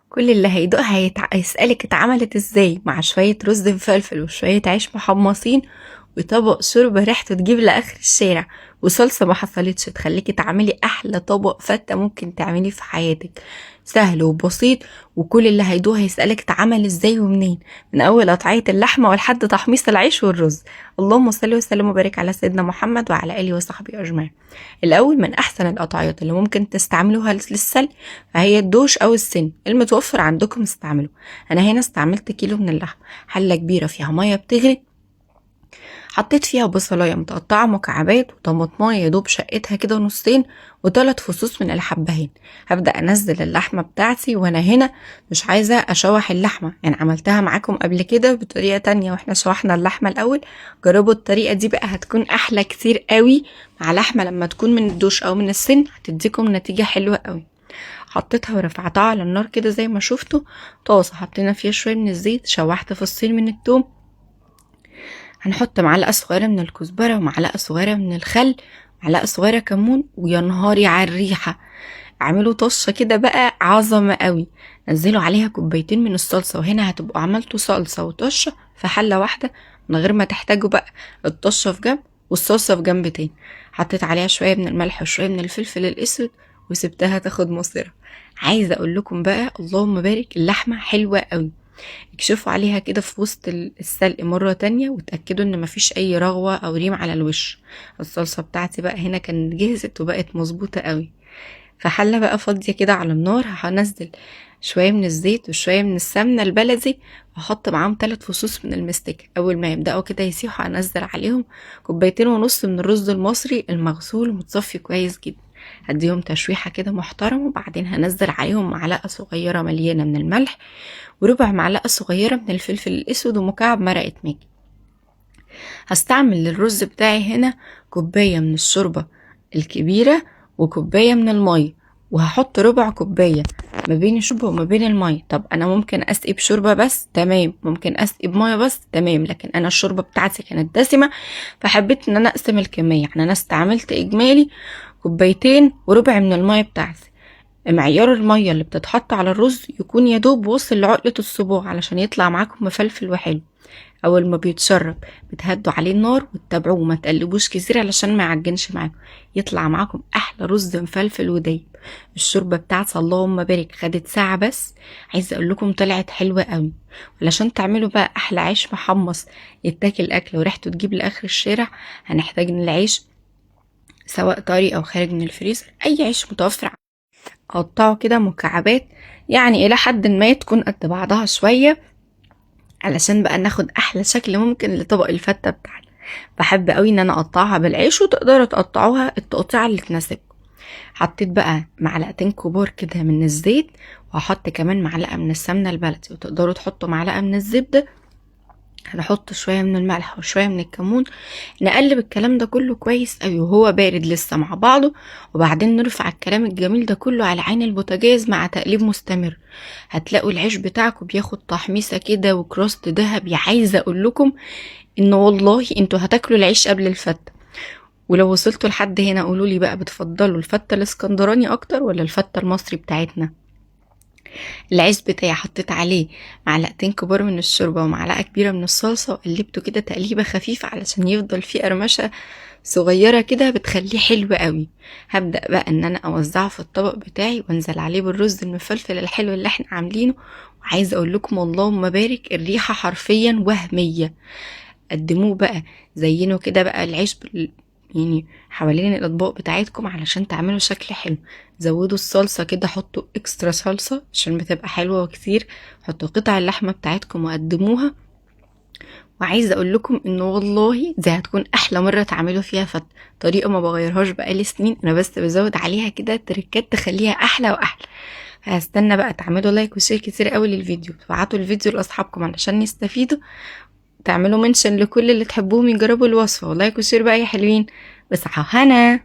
كل اللي هيدوقها هيسألك اتعملت ازاي، مع شوية رز بفلفل وشوية عيش محمصين وطبق شوربة ريحته تجيب لآخر الشارع، وصلصة ما حصلتش تخليكي تعملي أحلى طبق فتة ممكن تعمليه في حياتك. سهل وبسيط، وكل اللي هيدوه هيسألك اتعمل ازاي ومنين، من أول قطعية اللحمة ولحد تحميص العيش والرز. اللهم صل وسلم وبارك على سيدنا محمد وعلى آله وصحبه أجمعين. الأول، من أحسن القطعيات اللي ممكن تستعملوها للسلق فهي الدوش أو السن، المتوفر عندكم استعملوا. أنا هنا استعملت كيلو من اللحم، حلة كبيرة فيها مية بتغلي، حطيت فيها بصلاية متقطعة مكعبات وطماطماية يدوب شقتها كده نصين وثلاث فصوص من الحبهان. هبدأ أنزل اللحمة بتاعتي، وأنا هنا مش عايزة أشوح اللحمة، يعني عملتها معاكم قبل كده بطريقة تانية واحنا شوحنا اللحمة الأول. جربوا الطريقة دي بقى، هتكون أحلى كتير قوي مع لحمة لما تكون من الدوش أو من السن، هتديكم نتيجة حلوة قوي. حطيتها ورفعتها على النار كده زي ما شفتوا. طاسة حطينا فيها شوية من الزيت، شوحت فصين من التوم، هنحط معلقة صغيرة من الكزبرة ومعلقة صغيرة من الخل، معلقة صغيرة كمون، ويا نهاري على الريحة. اعملوا طشة كده بقى عظمة قوي. نزلوا عليها كوبايتين من الصلصة، وهنا هتبقوا عملتوا صلصة وطشة في حلة واحدة من غير ما تحتاجوا بقى الطشة في جنب والصلصة في جنب تاني. حطيت عليها شوية من الملح وشوية من الفلفل الاسود وسبتها تاخد مصيرها. عايزة اقول لكم بقى، اللهم بارك، اللحمة حلوة قوي. اكشفوا عليها كده في وسط السلق مرة تانية وتأكدوا ان مفيش اي رغوة او ريم على الوش. الصلصة بتاعتي بقى هنا كانت جهزت وبقت مظبوطة قوي. فحلة بقى فاضية كده على النار، هنزل شوية من الزيت وشوية من السمنة البلدي، وهحط معاهم 3 فصوص من المستكة. اول ما يبدأوا كده يسيحوا هنزل عليهم كوبايتين ونص من الرز المصري المغسول ومتصفي كويس جدا، هديهم تشويحة كده محترمة. وبعدين هنزل عليهم معلقة صغيرة مليانة من الملح وربع معلقة صغيرة من الفلفل الأسود ومكعب مرقة ماجي. هستعمل للرز بتاعي هنا كوباية من الشوربة الكبيرة وكوباية من المية، وهحط ربع كوباية ما بين الشوربة وما بين المية. طب أنا ممكن أسقي بشوربة بس، تمام، ممكن أسقي بمية بس، تمام، لكن أنا الشوربة بتاعتي كانت دسمة فحبيت إن أنا أقسم الكمية، يعني أنا استعملت إجمالي كوبايتين وربع من المية بتاعتي. معيار المية اللي بتتحط على الرز يكون يدوب وصل لعقلة الصباع علشان يطلع معاكم مفلفل وحلو. اول ما بيتشرب بتهدوا عليه النار وتتابعوه، ما تقلبوش كتير علشان ما يعجنش معاكم، يطلع معاكم احلى رز مفلفل ودايب. الشوربه بتاعت اللهم بارك خدت ساعه بس، عايزه اقول لكم طلعت حلوه قوي. علشان تعملوا بقى احلى عيش محمص يتاكل اكل وريحته تجيب لاخر الشارع، هنحتاج ان العيش سواء طري او خارج من الفريزر، اي عيش متوفر اقطعه كده مكعبات، يعني الى حد ما تكون قد بعضها شويه، علشان بقى ناخد احلى شكل ممكن لطبق الفتة بتاعنا. بحب قوي ان انا اقطعها بالعيش، وتقدروا تقطعوها التقطيعة اللي تناسبكم. حطيت بقى معلقتين كبار كده من الزيت، وهحط كمان معلقة من السمنة البلدي، وتقدروا تحطوا معلقة من الزبدة. هنحط شوية من الملح وشوية من الكمون، نقلب الكلام ده كله كويس قوي وهو بارد لسه مع بعضه. وبعدين نرفع الكلام الجميل ده كله على عين البوتاجاز مع تقليب مستمر. هتلاقوا العيش بتاعكم بياخد تحميصة كده وكراست دهبي. عايزة اقول لكم ان والله انتوا هتاكلوا العيش قبل الفتة. ولو وصلتوا لحد هنا قولولي بقى، بتفضلوا الفتة الاسكندراني اكتر ولا الفتة المصري بتاعتنا؟ العيش بتاعي حطيت عليه معلقتين كبار من الشوربة ومعلقة كبيرة من الصلصة، وقلبته كده تقليبة خفيفة علشان يفضل فيه قرمشة صغيرة كده بتخليه حلو قوي. هبدأ بقى ان انا اوزعه في الطبق بتاعي وانزل عليه بالرز المفلفل الحلو اللي احنا عاملينه. وعايزة اقول لكم اللهم بارك، الريحة حرفيا وهمية. قدموه بقى، زينوا كده بقى العيش يعني حوالين الاطباق بتاعتكم علشان تعملوا شكل حلو. زودوا الصلصة كده، حطوا اكسترا صلصة عشان بتبقى حلوة وكتير. حطوا قطع اللحمة بتاعتكم وقدموها. وعايزة اقول لكم انه والله دي هتكون احلى مرة تعملوا فيها طريقة ما بغيرهاش بقالي سنين، انا بس بزود عليها كده تركات تخليها احلى واحلى. هستنى بقى تعملوا لايك وشير كتير قوي للفيديو، تبعتوا الفيديو لاصحابكم علشان يستفيدوا، تعملوا منشن لكل اللي تحبوهم يجربوا الوصفة، ولايك وشير بقى يا حلوين. بصحة هنا.